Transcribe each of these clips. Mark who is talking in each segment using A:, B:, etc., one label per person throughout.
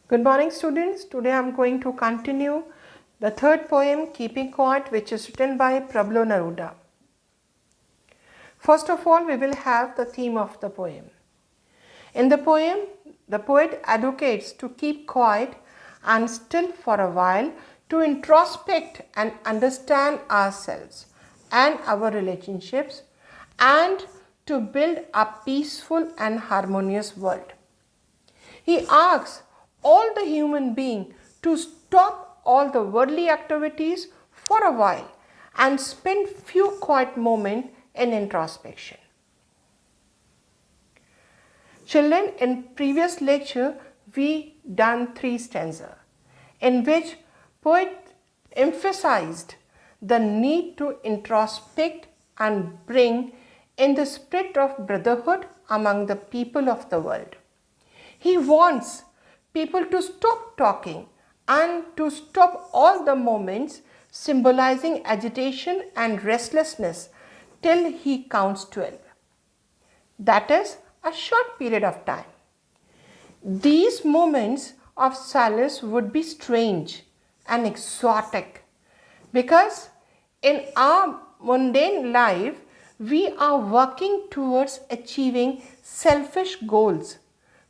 A: Good morning, students. Today I am going to continue the third poem, Keeping Quiet, which is written by Pablo Neruda. First of all, we will have the theme of the poem. In the poem, the poet advocates to keep quiet and still for a while to introspect and understand ourselves and our relationships and to build a peaceful and harmonious world. He asks all the human beings to stop all the worldly activities for a while and spend few quiet moments in introspection. Children, in previous lecture we done 3 stanzas in which poet emphasized the need to introspect and bring in the spirit of brotherhood among the people of the world. He wants people to stop talking and to stop all the moments symbolizing agitation and restlessness till he counts 12. That is a short period of time. These moments of silence would be strange and exotic because in our mundane life we are working towards achieving selfish goals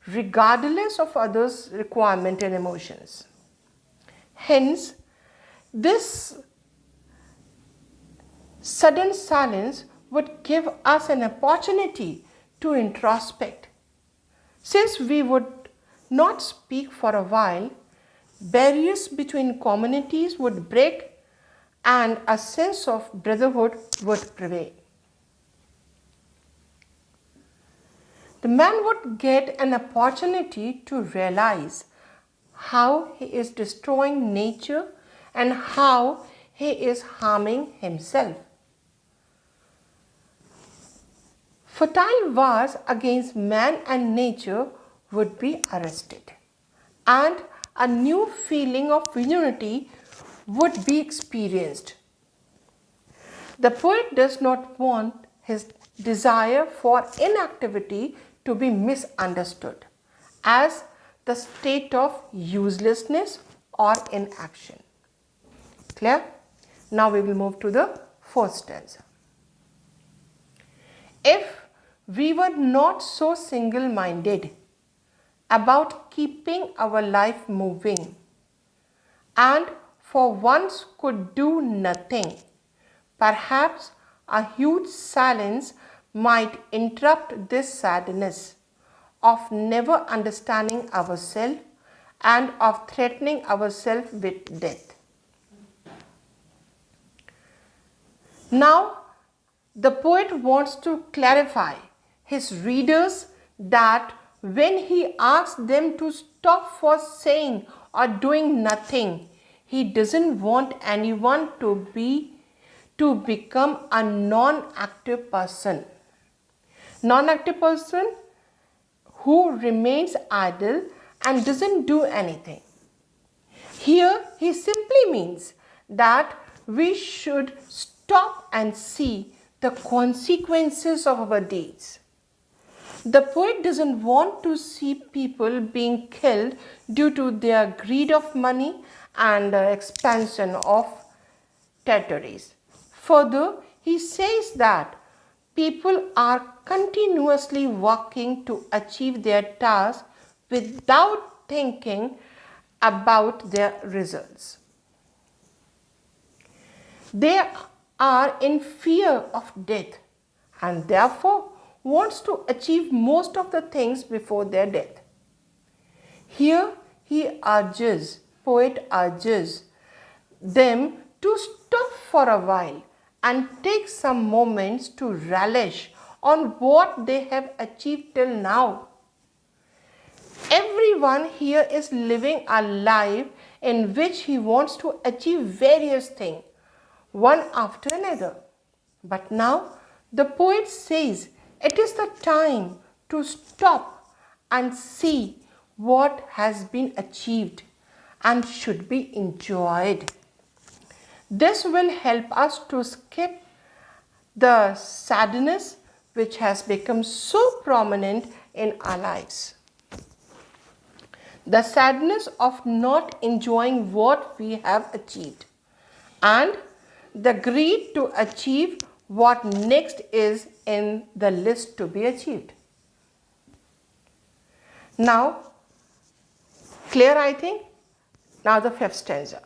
A: regardless of others' requirement and emotions. Hence, this sudden silence would give us an opportunity to introspect. Since we would not speak for a while, barriers between communities would break and a sense of brotherhood would prevail. The man would get an opportunity to realize how he is destroying nature and how he is harming himself. Fertile wars against man and nature would be arrested, and a new feeling of unity would be experienced. The poet does not want his desire for inactivity to be misunderstood as the state of uselessness or inaction. Clear? Now we will move to the fourth stanza. If we were not so single-minded about keeping our life moving and for once could do nothing, perhaps a huge silence might interrupt this sadness of never understanding ourselves and of threatening ourselves with death. Now, the poet wants to clarify his readers that when he asks them to stop for saying or doing nothing, he doesn't want anyone to become a non-active person. Non-active person who remains idle and doesn't do anything. Here he simply means that we should stop and see the consequences of our deeds. The poet doesn't want to see people being killed due to their greed of money and expansion of territories. Further, he says that people are continuously working to achieve their tasks without thinking about their results. They are in fear of death and therefore wants to achieve most of the things before their death. Here poet urges them to stop for a while and take some moments to relish on what they have achieved till now. Everyone here is living a life in which he wants to achieve various things, one after another. But now the poet says it is the time to stop and see what has been achieved and should be enjoyed. This will help us to skip the sadness which has become so prominent in our lives. the sadness of not enjoying what we have achieved, and the greed to achieve what next is in the list to be achieved. Now, clear, I think? Now the fifth stanza.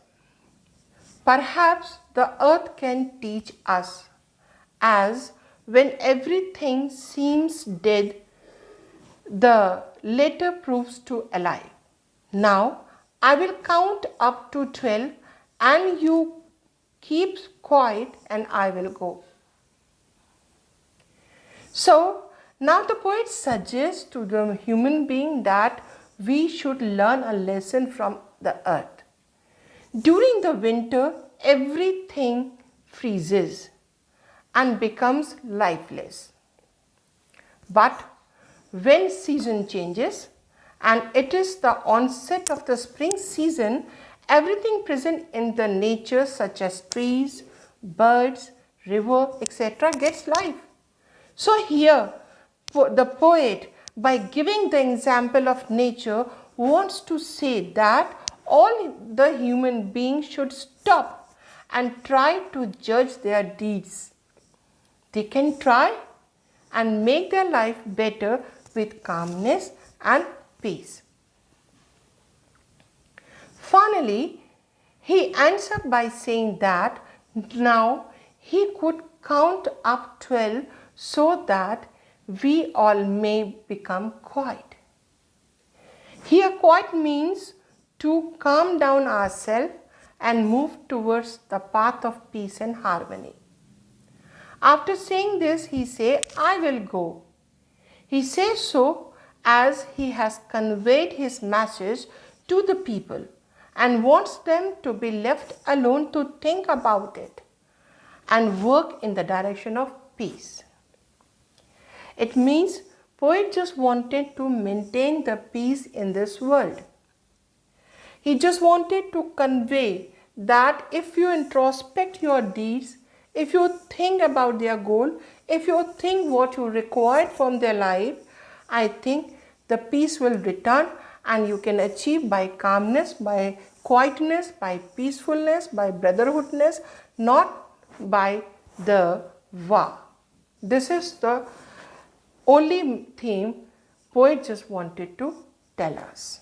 A: Perhaps the earth can teach us, as when everything seems dead, the latter proves to alive. Now I will count up to 12 and you keep quiet and I will go. So now the poet suggests to the human being that we should learn a lesson from the earth. During the winter, everything freezes and becomes lifeless. But when season changes and it is the onset of the spring season, everything present in the nature such as trees, birds, river, etc. gets life. So here the poet, by giving the example of nature, wants to say that all the human beings should stop and try to judge their deeds. They can try and make their life better with calmness and peace. Finally, he ends up by saying that now he could count up 12 so that we all may become quiet. Here, quiet means to calm down ourselves and move towards the path of peace and harmony. After saying this, he says, I will go. He says so as he has conveyed his message to the people and wants them to be left alone to think about it and work in the direction of peace. It means poet just wanted to maintain the peace in this world. He just wanted to convey that if you introspect your deeds, if you think about their goal, if you think what you required from their life, I think the peace will return and you can achieve by calmness, by quietness, by peacefulness, by brotherhoodness, not by the war. This is the only theme poet just wanted to tell us.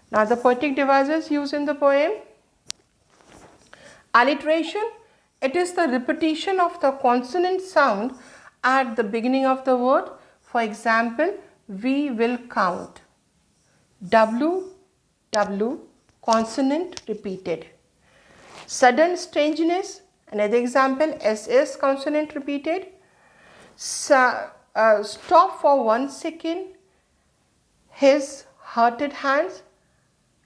A: Now the poetic devices used in the poem. Alliteration, it is the repetition of the consonant sound at the beginning of the word. For example, we will count. W, W, consonant repeated. Sudden strangeness, another example, SS, consonant repeated. Stop for 1 second, his hurted hands,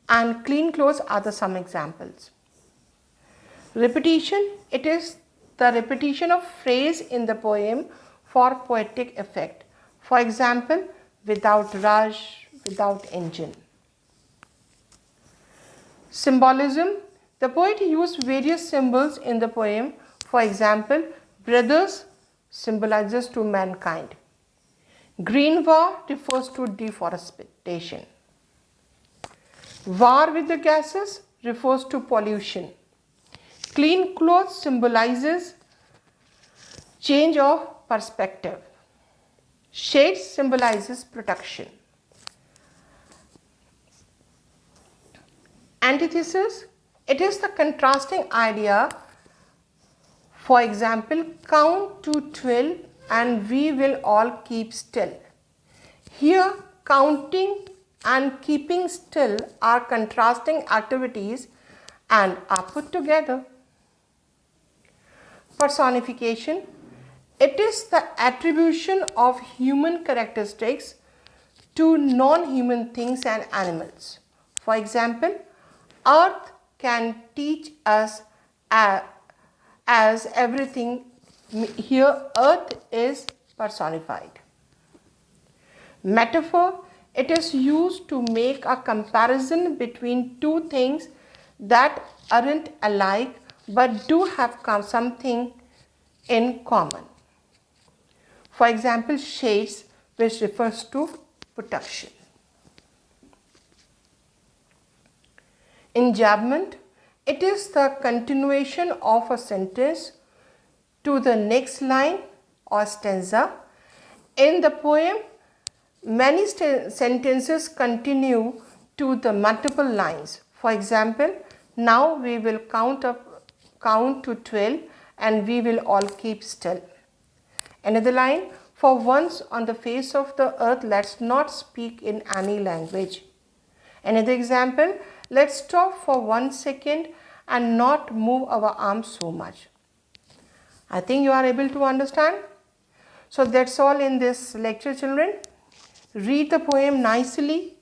A: and clean clothes are the some examples. Repetition, it is the repetition of phrase in the poem for poetic effect. For example, without rush, without engine. Symbolism, the poet used various symbols in the poem. For example, brothers symbolizes to mankind. Green war refers to deforestation. War with the gases refers to pollution. Clean clothes symbolizes change of perspective. Shades symbolizes protection. Antithesis, it is the contrasting idea. For example, count to 12 and we will all keep still. Here, counting and keeping still are contrasting activities and are put together. Personification, it is the attribution of human characteristics to non-human things and animals. For example, earth can teach us as everything. Here, earth is personified. Metaphor, it is used to make a comparison between two things that aren't alike but do have something in common. For example, shades, which refers to protection. Enjambment, it is the continuation of a sentence to the next line or stanza. In the poem, many sentences continue to the multiple lines. For example, now we will count to 12 and we will all keep still. Another line, for once on the face of the earth, let's not speak in any language. Another example, let's stop for 1 second and not move our arms so much. I think you are able to understand. So that's all in this lecture, children. Read the poem nicely,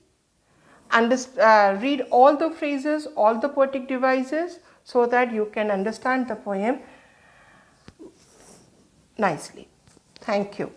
A: read all the phrases, all the poetic devices, so that you can understand the poem nicely. Thank you.